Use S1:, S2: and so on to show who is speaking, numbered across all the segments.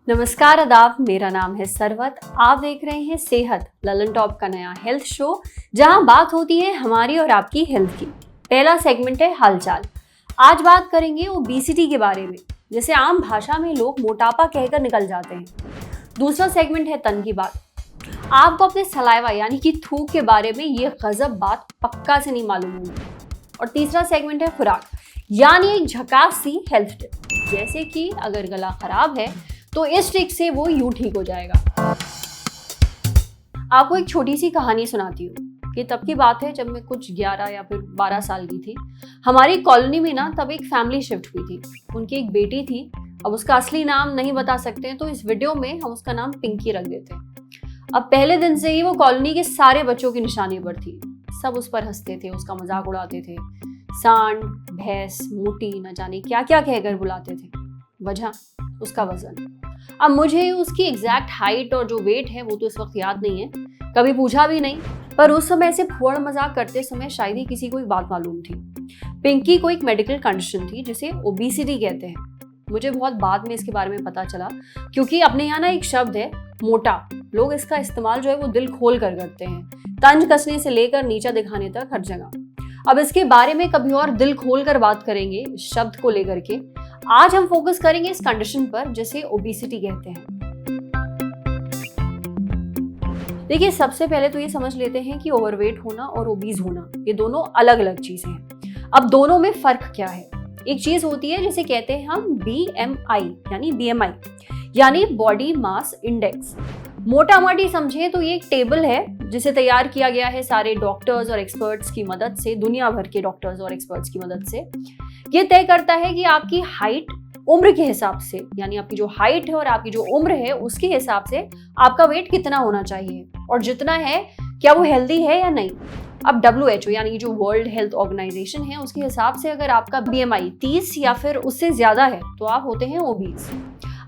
S1: नमस्कार आदाब, मेरा नाम है सरवत। आप देख रहे हैं सेहत ललन टॉप का नया हेल्थ शो, जहां बात होती है हमारी और आपकी हेल्थ की। पहला सेगमेंट है हालचाल। आज बात करेंगे ओबेसिटी के बारे में, जैसे आम भाषा में लोग मोटापा कहकर निकल जाते हैं। दूसरा सेगमेंट है तन की बात। आपको अपने सलाइवा यानी कि थूक के बारे में ये गजब बात पक्का से नहीं मालूम होगी। और तीसरा सेगमेंट है खुराक, यानी एक झकास सी हेल्थ टिप, जैसे कि अगर गला खराब है तो इस ट्रिक से वो यूं ठीक हो जाएगा। आपको एक छोटी सी कहानी सुनाती हूँ कि तब की बात है जब मैं कुछ 11 या फिर 12 साल की थी। हमारी कॉलोनी में ना तब एक फैमिली शिफ्ट हुई थी। उनकी एक बेटी थी। अब उसका असली नाम नहीं बता सकते, तो इस वीडियो में हम उसका नाम पिंकी रख देते हैं। अब पहले दिन से ही वो कॉलोनी के सारे बच्चों की निशानी पर थी। सब उस पर हंसते थे, उसका मजाक उड़ाते थे। सांड, भैंस, मोटी, न जाने क्या क्या कहकर बुलाते थे। वजह उसका वजन। अब मुझे उसकी एग्जैक्ट हाइट और जो वेट है वो तो इस वक्त याद नहीं है, कभी पूछा भी नहीं, पर उस समय ऐसे फुड़ मजाक करते समय शायद ही किसी को एक बात मालूम थी। पिंकी को एक मेडिकल कंडीशन थी जिसे ओबेसिटी कहते हैं। मुझे बहुत बाद में इसके बारे में पता चला, क्योंकि अपने यहाँ ना एक शब्द है मोटा। लोग इसका इस्तेमाल जो है वो दिल खोल कर करते हैं, तंज कसने से लेकर नीचा दिखाने तक हर जगह। अब इसके बारे में कभी और दिल खोल कर बात करेंगे इस शब्द को लेकर के। आज हम फोकस करेंगे इस कंडीशन पर जिसे ओबेसिटी कहते हैं। देखिए, सबसे पहले तो ये समझ लेते हैं कि ओवरवेट होना और ओबीज होना ये दोनों अलग अलग चीजें हैं। अब दोनों में फर्क क्या है? एक चीज होती है जिसे कहते हैं हम BMI यानी बॉडी मास इंडेक्स। मोटा मोटी समझे तो ये एक टेबल है जिसे तैयार किया गया है सारे डॉक्टर्स और एक्सपर्ट्स की मदद से, दुनिया भर के डॉक्टर्स और एक्सपर्ट्स की मदद से। ये तय करता है कि आपकी हाइट उम्र के हिसाब से, यानी आपकी जो हाइट है और आपकी जो उम्र है उसके हिसाब से आपका वेट कितना होना चाहिए, और जितना है क्या वो हेल्दी है या नहीं। अब WHO यानी जो वर्ल्ड हेल्थ ऑर्गेनाइजेशन है उसके हिसाब से अगर आपका BMI 30 या फिर उससे ज्यादा है तो आप होते हैं ओबीज।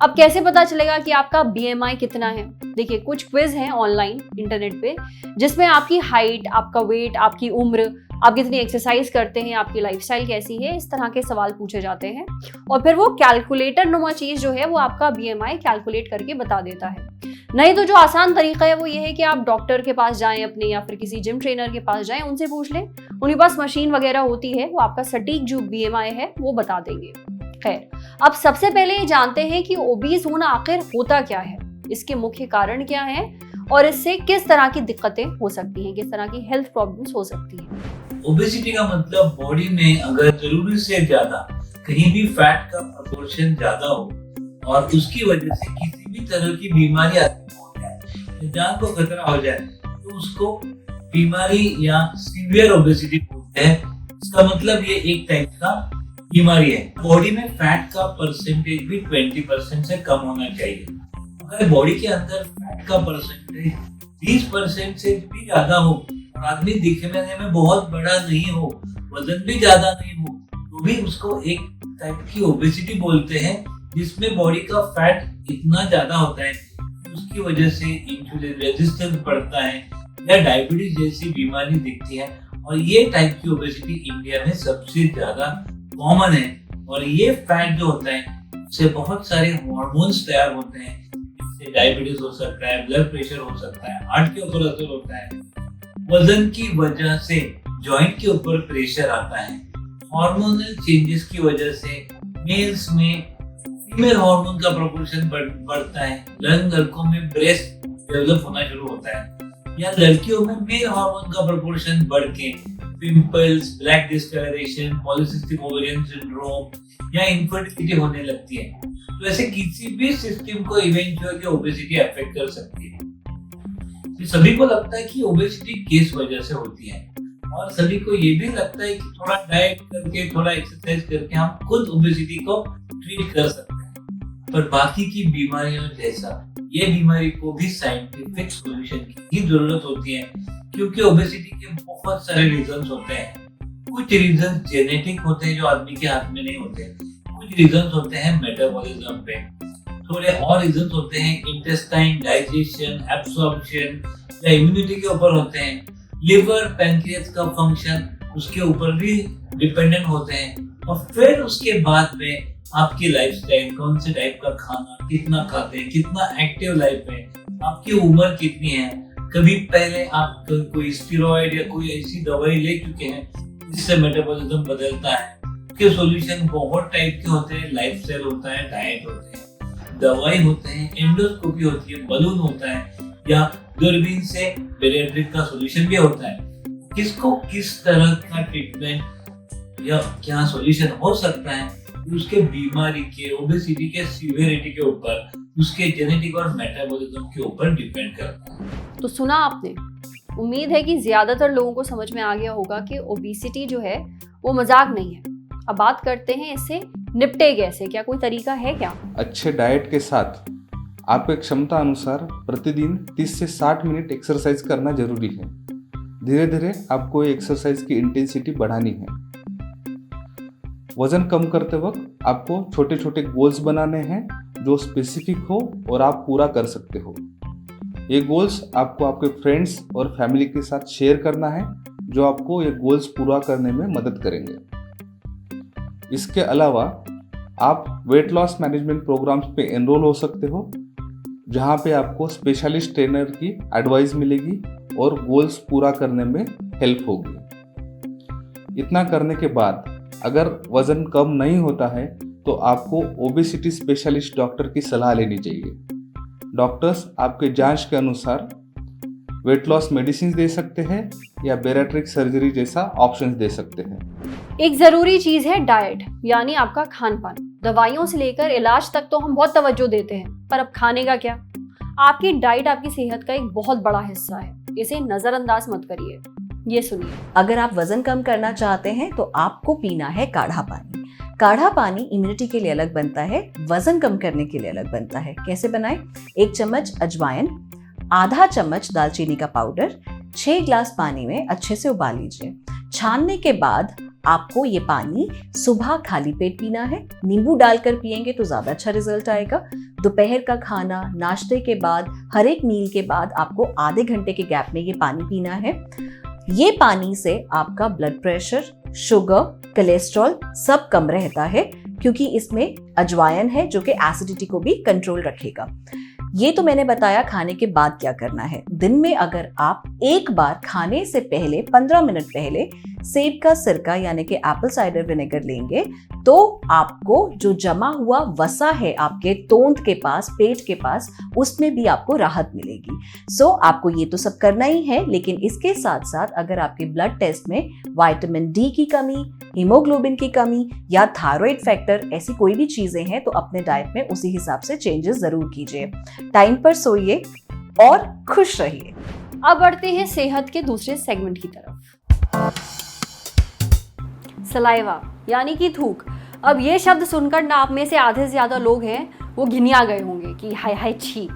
S1: अब कैसे पता चलेगा कि आपका BMI कितना है? देखिए, कुछ क्विज हैं ऑनलाइन इंटरनेट पे जिसमें आपकी हाइट, आपका वेट, आपकी उम्र, आप कितनी एक्सरसाइज करते हैं, आपकी लाइफस्टाइल कैसी है, इस तरह के सवाल पूछे जाते हैं। और फिर वो कैलकुलेटर नुमा चीज जो है वो आपका BMI कैलकुलेट करके बता देता है। नहीं तो जो आसान तरीका है वो ये है कि आप डॉक्टर के पास जाएं अपने, या फिर किसी जिम ट्रेनर के पास जाएं, उनसे पूछ लें। उनके पास मशीन वगैरह होती है, वो आपका सटीक जो BMI है वो बता देंगे। खैर, अब सबसे पहले ये जानते हैं कि ओबीज होना आखिर होता क्या है, इसके मुख्य कारण क्या है और इससे किस तरह की दिक्कतें हो सकती हैं, किस तरह की हेल्थ प्रॉब्लम्स हो सकती हैं।
S2: ओबेसिटी का मतलब बॉडी में अगर जरूरी से ज्यादा कहीं भी फैट का प्रोपोर्शन ज्यादा हो और उसकी वजह से किसी भी तरह की बीमारी हो जाए, जान को खतरा हो जाए, तो उसको बीमारी या सीवियर ओबेसिटी बोलते हैं। इसका मतलब ये एक टाइप का बीमारी है। बॉडी में फैट का परसेंटेज भी 20% से कम होना चाहिए। अगर बॉडी के अंदर फैट का परसेंटेज 20% से भी ज्यादा हो और आदमी दिखने में बहुत बड़ा नहीं हो, वजन भी ज्यादा नहीं हो, तो भी उसको एक टाइप की ओबेसिटी बोलते हैं, जिसमें बॉडी का फैट इतना ज्यादा होता है कि उसकी वजह से इंसुलिन रेजिस्टेंस बढ़ता है या डायबिटीज जैसी बीमारी दिखती है। और ये टाइप की ओबेसिटी इंडिया में सबसे ज्यादा कॉमन है। और ये फैट जो होता है उससे बहुत सारे हार्मोन्स तैयार होते हैं, जिससे डायबिटीज हो सकता है, ब्लड प्रेशर हो सकता है, हार्ट के ऊपर असर होता है, वजन की वजह से जॉइंट के ऊपर प्रेशर आता है, हार्मोनल चेंजेस की वजह से मेल्स में फीमेल हार्मोन का प्रोपोर्शन बढ़ता है, लड़कों में ब्रेस्ट डेवलप होना शुरू होता है, या लड़कियों में मेल हार्मोन का प्रोपोर्शन बढ़ के pimples, black discolouration, polycystic ovarian syndrome या इनफर्टिलिटी होने लगती है। तो ऐसे किसी भी सिस्टम को इवेंचुअली ओबेसिटी अफेक्ट कर सकती है। तो सभी को लगता है कि ओबेसिटी किस वजह से होती है, और सभी को ये भी लगता है कि थोड़ा डाइट करके, थोड़ा एक्सरसाइज करके हम खुद ओबेसिटी को ट्रीट कर सकते हैं। पर बाकी की बीमारियों जैसा ये बीमारी को भी साइंटिफिक सॉल्यूशन की जरूरत होती है, क्योंकि ओबेसिटी के बहुत सारे रीजंस होते हैं। कुछ रीजन जेनेटिक होते हैं जो आदमी के हाथ में नहीं होते, कुछ रीजन होते हैं मेटाबॉलिज्म पे, थोड़े और रीजन होते हैं इंटेस्टाइन, डाइजेशन, एब्सॉर्प्शन या इम्यूनिटी के ऊपर होते हैं, लिवर, पैंक्रियास का फंक्शन उसके ऊपर भी डिपेंडेंट होते हैं। और फिर उसके बाद में आपकी लाइफस्टाइल, कौन से टाइप का खाना, कितना खाते हैं, कितना एक्टिव लाइफ है, आपकी उम्र कितनी है, कभी पहले आप कोई स्टेरॉइड या कोई ऐसी दवाई ले चुके हैं जिससे मेटाबॉलिज्म बदलता है। के सॉल्यूशन बहुत टाइप के होते हैं, लाइफस्टाइल होता है, डाइट होते हैं, दवाई होते हैं, एंडोस्कोपी होती है, बलून होता है, या दूरबीन से बेरिएट्रिक का सॉल्यूशन भी होता है। किसको किस तरह का ट्रीटमेंट या क्या सॉल्यूशन हो सकता है, उसके बीमारी के, ओबेसिटी के सीवियरिटी के ऊपर, उसके जेनेटिक और मेटाबॉलिज्म के ऊपर डिपेंड करता है।
S1: तो सुना आपने, उम्मीद है कि ज्यादातर लोगों को समझ में आ गया होगा कि ओबेसिटी जो है वो मजाक नहीं है। अब बात करते हैं इससे निपटे कैसे, क्या कोई तरीका है क्या?
S3: अच्छे डाइट के साथ आपको क्षमता अनुसार प्रतिदिन 30 से 60 मिनट एक्सरसाइज करना जरूरी है। धीरे धीरे आपको एक्सरसाइज की इंटेंसिटी बढ़ानी है। वजन कम करते वक्त आपको छोटे छोटे गोल्स बनाने हैं जो स्पेसिफिक हो और आप पूरा कर सकते हो। ये गोल्स आपको आपके फ्रेंड्स और फैमिली के साथ शेयर करना है जो आपको ये गोल्स पूरा करने में मदद करेंगे। इसके अलावा आप वेट लॉस मैनेजमेंट प्रोग्राम्स पे एनरोल हो सकते हो, जहाँ पे आपको स्पेशलिस्ट ट्रेनर की एडवाइस मिलेगी और गोल्स पूरा करने में हेल्प होगी। इतना करने के बाद अगर वजन कम नहीं होता है तो आपको ओबेसिटी स्पेशलिस्ट डॉक्टर की सलाह लेनी चाहिए। डॉक्टर्स आपके जांच के अनुसार वेट लॉस मेडिसिन दे सकते हैं या बेरिएट्रिक सर्जरी जैसा ऑप्शंस दे सकते हैं।
S1: एक जरूरी चीज है डाइट, यानी आपका खान पान। दवाइयों से लेकर इलाज तक तो हम बहुत तवज्जो देते हैं, पर अब खाने का क्या? आपकी डाइट आपकी सेहत का एक बहुत बड़ा हिस्सा है, इसे नजरअंदाज मत करिए। ये सुनिए,
S4: अगर आप वजन कम करना चाहते हैं तो आपको पीना है काढ़ा पानी। काढ़ा पानी इम्यूनिटी के लिए अलग बनता है, वजन कम करने के लिए अलग बनता है। कैसे बनाएं? 1 चम्मच अजवाइन, आधा चम्मच दालचीनी का पाउडर, 6 ग्लास पानी में अच्छे से उबाल लीजिए। छानने के बाद आपको ये पानी सुबह खाली पेट पीना है। नींबू डालकर पिएंगे तो ज्यादा अच्छा रिजल्ट आएगा। दोपहर का खाना, नाश्ते के बाद, हर एक मील के बाद आपको आधे घंटे के गैप में ये पानी पीना है। ये पानी से आपका ब्लड प्रेशर, शुगर, कोलेस्ट्रॉल सब कम रहता है, क्योंकि इसमें अजवाइन है जो कि एसिडिटी को भी कंट्रोल रखेगा। ये तो मैंने बताया खाने के बाद क्या करना है। दिन में अगर आप एक बार खाने से पहले 15 मिनट पहले सेब का सिरका यानी कि एप्पल साइडर विनेगर लेंगे तो आपको जो जमा हुआ वसा है आपके तोंद के पास, पेट के पास, उसमें भी आपको राहत मिलेगी। सो आपको ये तो सब करना ही है, लेकिन इसके साथ साथ अगर आपके ब्लड टेस्ट में विटामिन डी की कमी, हीमोग्लोबिन की कमी या थायराइड फैक्टर ऐसी कोई भी चीजें हैं तो अपने डाइट में उसी हिसाब से चेंजेस जरूर कीजिए। टाइम पर सोइए और खुश रहिए।
S1: अब बढ़ते हैं सेहत के दूसरे सेगमेंट की तरफ। सलाइवा यानी कि थूक। अब ये शब्द सुनकर ना आप में से आधे से ज्यादा लोग हैं वो घिनिया गए होंगे कि हाय हाय छी।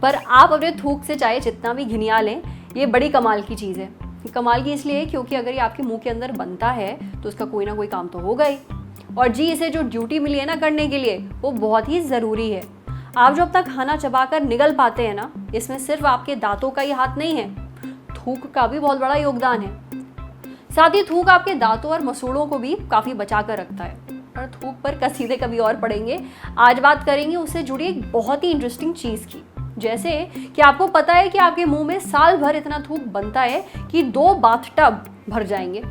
S1: पर आप अपने थूक से चाहे जितना भी घिनिया लें, ये बड़ी कमाल की चीज़ है। कमाल की इसलिए क्योंकि अगर ये आपके मुंह के अंदर बनता है तो उसका कोई ना कोई काम तो होगा ही। और जी, इसे जो ड्यूटी मिली है ना करने के लिए, वो बहुत ही ज़रूरी है। आप जो अपना खाना चबाकर निगल पाते हैं ना, इसमें सिर्फ आपके दांतों का ही हाथ नहीं है, थूक का भी बहुत बड़ा योगदान है। साथ ही थूक आपके दांतों और मसूड़ों को भी काफ़ी बचा कर रखता है। और थूक पर कसीदे कभी और पढ़ेंगे। आज बात करेंगे उससे जुड़ी एक बहुत ही इंटरेस्टिंग चीज़ की, जैसे कि आपको पता है कि आपके मुंह में साल भर इतना थूक बनता है कि 2 बाथटब भर जाएंगे।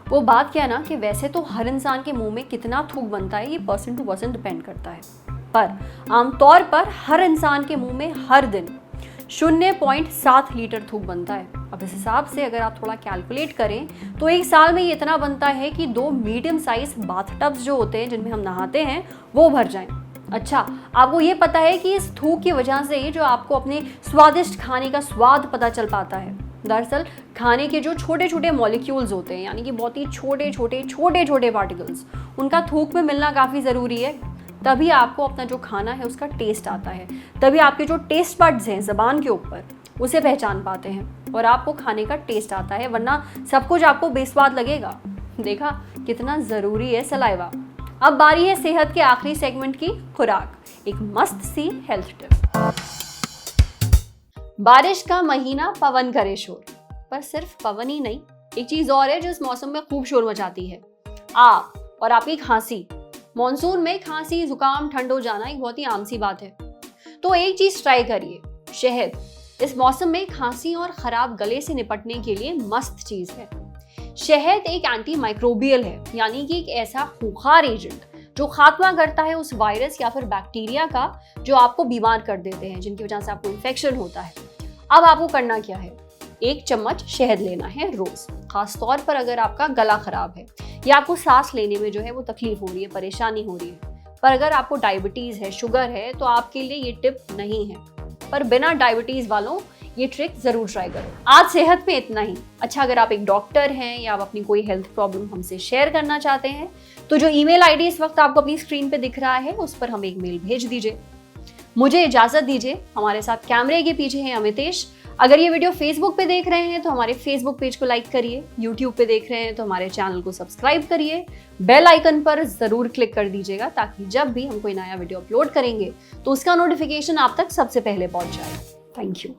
S1: वो बात क्या है ना कि वैसे तो हर इंसान के मुंह में कितना थूक बनता है ये पर्सन टू पर्सन डिपेंड करता है, पर आमतौर पर हर इंसान के मुंह में हर दिन 0.7 लीटर थूक बनता है। अब इस हिसाब से अगर आप थोड़ा कैलकुलेट करें तो एक साल में ये इतना बनता है कि 2 मीडियम साइज बाथटब्स जो होते हैं जिनमें हम नहाते हैं वो भर जाएं। अच्छा, आपको ये पता है कि इस थूक की वजह से ही जो आपको अपने स्वादिष्ट खाने का स्वाद पता चल पाता है। दरअसल खाने के जो छोटे छोटे मॉलिक्यूल्स होते हैं, यानी कि बहुत ही छोटे छोटे पार्टिकल्स, उनका थूक में मिलना काफ़ी ज़रूरी है। तभी आपको अपना जो खाना है उसका टेस्ट आता है, तभी आपके जो टेस्ट बड्स हैं ज़बान के ऊपर उसे पहचान पाते हैं और आपको खाने का टेस्ट आता है, वरना सब कुछ आपको बेस्वाद लगेगा। देखा कितना ज़रूरी है सलाइवा। अब बारी है सेहत के आखिरी सेगमेंट की, खुराक, एक मस्त सी हेल्थ टिप। बारिश का महीना पवन करे शोर, पर सिर्फ पवन ही नहीं, एक चीज और है जो इस मौसम में खूब शोर मचाती है, आप और आपकी खांसी। मॉनसून में खांसी, जुकाम, ठंड हो जाना एक बहुत ही आम सी बात है। तो एक चीज ट्राई करिए, शहद। इस मौसम में खांसी और खराब गले से निपटने के लिए मस्त चीज है। शहद एक एंटी माइक्रोबियल है, यानी कि एक ऐसा खूंखार एजेंट जो खात्मा करता है उस वायरस या फिर बैक्टीरिया का जो आपको बीमार कर देते हैं, जिनकी वजह से आपको इन्फेक्शन होता है। अब आपको करना क्या है, 1 चम्मच शहद लेना है रोज। खास तौर पर अगर आपका गला खराब है या आपको सांस लेने में जो है वो तकलीफ हो रही है, परेशानी हो रही है। पर अगर आपको डायबिटीज है, शुगर है, तो आपके लिए ये टिप नहीं है। पर बिना डायबिटीज वालों ये ट्रिक जरूर ट्राई करो। आज सेहत में इतना ही। अच्छा, अगर आप एक डॉक्टर हैं या आप अपनी कोई हेल्थ प्रॉब्लम हमसे शेयर करना चाहते हैं तो जो ईमेल आईडी इस वक्त आपको अपनी स्क्रीन पे दिख रहा है उस पर हमें एक मेल भेज दीजिए। मुझे इजाजत दीजिए। हमारे साथ कैमरे के पीछे हैं अमितेश। अगर ये वीडियो फेसबुक पे देख रहे हैं तो हमारे फेसबुक पेज को लाइक करिए, यूट्यूब पे देख रहे हैं तो हमारे चैनल को सब्सक्राइब करिए, बेल आइकन पर जरूर क्लिक कर दीजिएगा ताकि जब भी हम कोई नया वीडियो अपलोड करेंगे तो उसका नोटिफिकेशन आप तक सबसे पहले पहुंच जाए। Thank you.